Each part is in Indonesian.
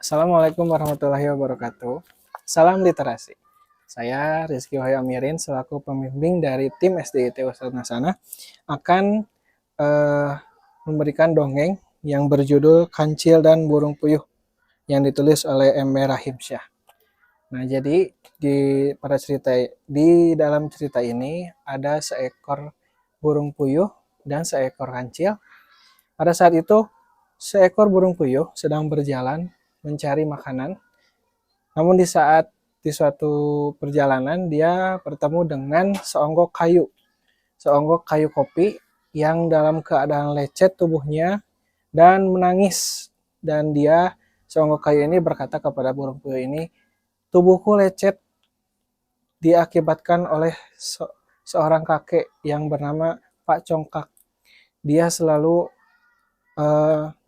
Assalamualaikum warahmatullahi wabarakatuh. Salam literasi. Saya Rizky Wahyu Amirin selaku pembimbing dari tim SDIT Ustadz Nasana akan eh, memberikan dongeng yang berjudul Kancil dan Burung Puyuh yang ditulis oleh M. Rahimsyah. Nah, jadi di dalam cerita ini ada seekor burung puyuh dan seekor kancil. Pada saat itu, seekor burung puyuh sedang berjalan mencari makanan. Namun di suatu perjalanan dia bertemu dengan seonggok kayu kopi yang dalam keadaan lecet tubuhnya dan menangis. Dan seonggok kayu ini berkata kepada burung puyuh ini, tubuhku lecet diakibatkan oleh seorang kakek yang bernama Pak Congkak. Dia selalu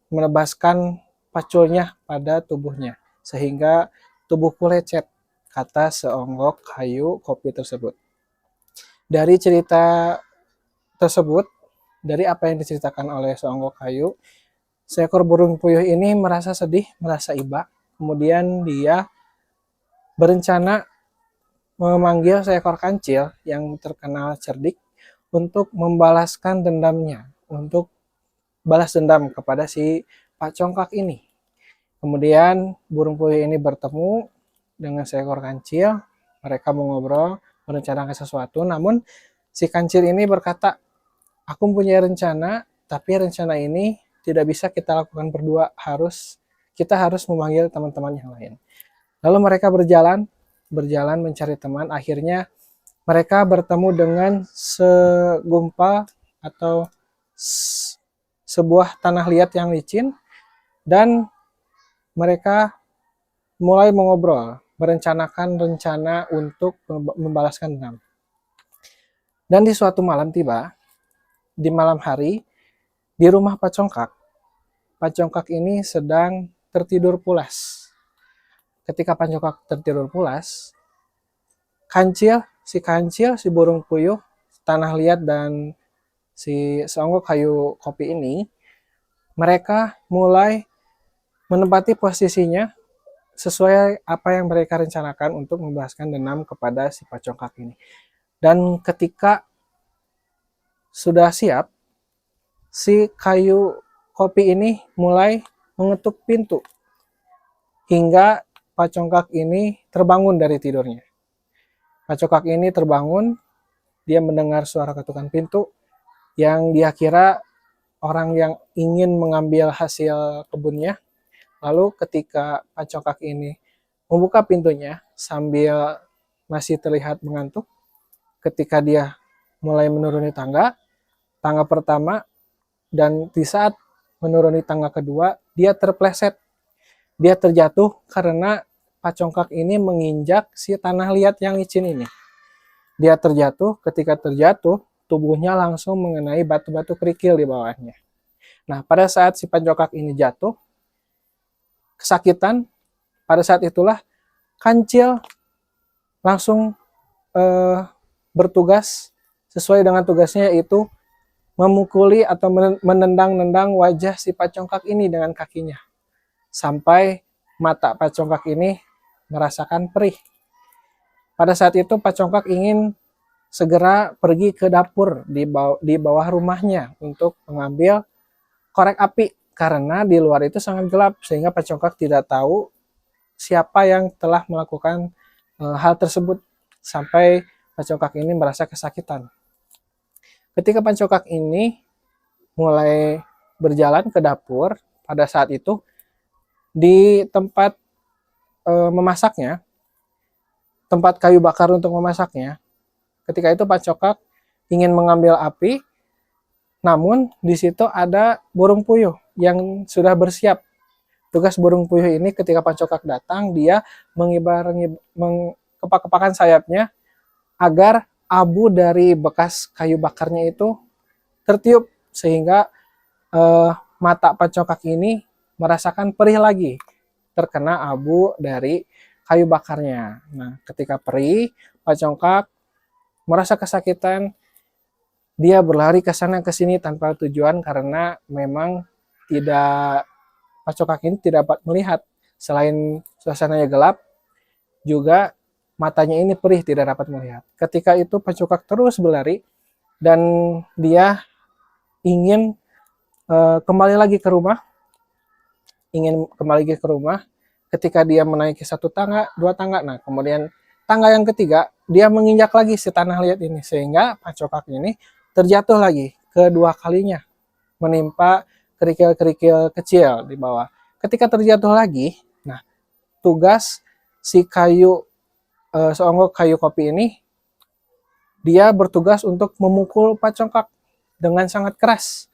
menebaskan paculnya pada tubuhnya, sehingga tubuhku lecet, kata seonggok kayu kopi tersebut. Dari cerita tersebut, dari apa yang diceritakan oleh seonggok kayu, seekor burung puyuh ini merasa sedih, merasa iba. Kemudian dia berencana memanggil seekor kancil yang terkenal cerdik untuk membalaskan dendamnya, untuk balas dendam kepada si Pak Congkak ini. Kemudian burung puyuh ini bertemu dengan seekor kancil, mereka mengobrol, merencanakan sesuatu, namun si kancil ini berkata, aku punya rencana, tapi rencana ini tidak bisa kita lakukan berdua, kita harus memanggil teman-teman yang lain. Lalu mereka berjalan mencari teman, akhirnya mereka bertemu dengan segumpal atau sebuah tanah liat yang licin, dan mereka mulai mengobrol, merencanakan rencana untuk membalaskan dendam. Dan di suatu malam tiba, di malam hari, di rumah Pak Congkak ini sedang tertidur pulas. Ketika Pak Congkak tertidur pulas, si burung puyuh, tanah liat, dan si seonggok kayu kopi ini, mereka mulai menempati posisinya sesuai apa yang mereka rencanakan untuk membalaskan dendam kepada si Pak Congkak ini. Dan ketika sudah siap, si kayu kopi ini mulai mengetuk pintu hingga Pak Congkak ini terbangun dari tidurnya. Pak Congkak ini terbangun, dia mendengar suara ketukan pintu yang dia kira orang yang ingin mengambil hasil kebunnya. Lalu ketika Pak Congkak ini membuka pintunya sambil masih terlihat mengantuk, ketika dia mulai menuruni tangga pertama, dan di saat menuruni tangga kedua, dia terpleset. Dia terjatuh karena Pak Congkak ini menginjak si tanah liat yang licin ini. Dia terjatuh, ketika terjatuh, tubuhnya langsung mengenai batu-batu kerikil di bawahnya. Nah, pada saat si Pak Congkak ini jatuh, kesakitan, pada saat itulah kancil langsung bertugas sesuai dengan tugasnya, yaitu memukuli atau menendang-nendang wajah si Pak Congkak ini dengan kakinya sampai mata Pak Congkak ini merasakan perih. Pada saat itu Pak Congkak ingin segera pergi ke dapur di bawah rumahnya untuk mengambil korek api, karena di luar itu sangat gelap sehingga Pak Congkak tidak tahu siapa yang telah melakukan hal tersebut sampai Pak Congkak ini merasa kesakitan. Ketika Pak Congkak ini mulai berjalan ke dapur, pada saat itu di tempat memasaknya, tempat kayu bakar untuk memasaknya, ketika itu Pak Congkak ingin mengambil api, namun di situ ada burung puyuh yang sudah bersiap. Tugas burung puyuh ini ketika Pak Congkak datang, dia mengkepak-kepakan sayapnya agar abu dari bekas kayu bakarnya itu tertiup, sehingga mata Pak Congkak ini merasakan perih lagi terkena abu dari kayu bakarnya. Nah, ketika perih, Pak Congkak merasa kesakitan, dia berlari ke sana ke sini tanpa tujuan karena memang Pak Congkak ini tidak dapat melihat Selain suasananya gelap, juga matanya ini perih, tidak dapat melihat. Ketika itu Pancokak terus berlari dan dia ingin kembali lagi ke rumah, ketika dia menaiki satu tangga, dua tangga, nah kemudian tangga yang ketiga dia menginjak lagi si tanah liat ini, sehingga Pancokak ini terjatuh lagi kedua kalinya, menimpa kerikil-kerikil kecil di bawah. Ketika terjatuh lagi, nah tugas si seonggok kayu kopi ini, dia bertugas untuk memukul Pancokak dengan sangat keras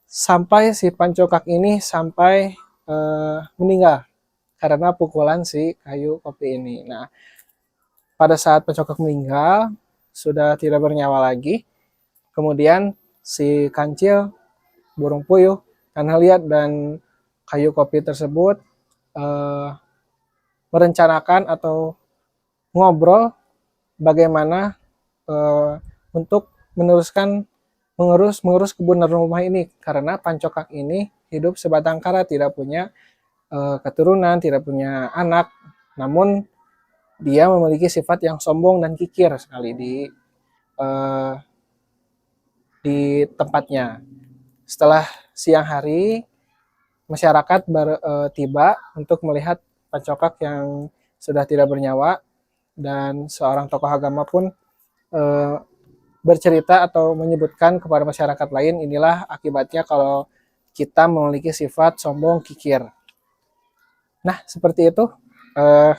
sampai si Pancokak ini sampai meninggal karena pukulan si kayu kopi ini. Nah, pada saat Pancokak meninggal, sudah tidak bernyawa lagi. Kemudian si Kancil, burung puyuh, tanah liat, dan kayu kopi tersebut merencanakan atau ngobrol bagaimana untuk mengurus kebun dan rumah ini, karena Pancokak ini hidup sebatang kara, tidak punya keturunan, tidak punya anak, namun dia memiliki sifat yang sombong dan kikir sekali di tempatnya. Setelah siang hari, masyarakat tiba untuk melihat Pancokak yang sudah tidak bernyawa, dan seorang tokoh agama pun bercerita atau menyebutkan kepada masyarakat lain, inilah akibatnya kalau kita memiliki sifat sombong kikir. Nah, seperti itu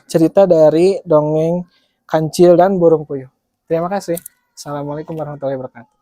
cerita dari dongeng Kancil dan Burung Puyuh. Terima kasih. Assalamualaikum warahmatullahi wabarakatuh.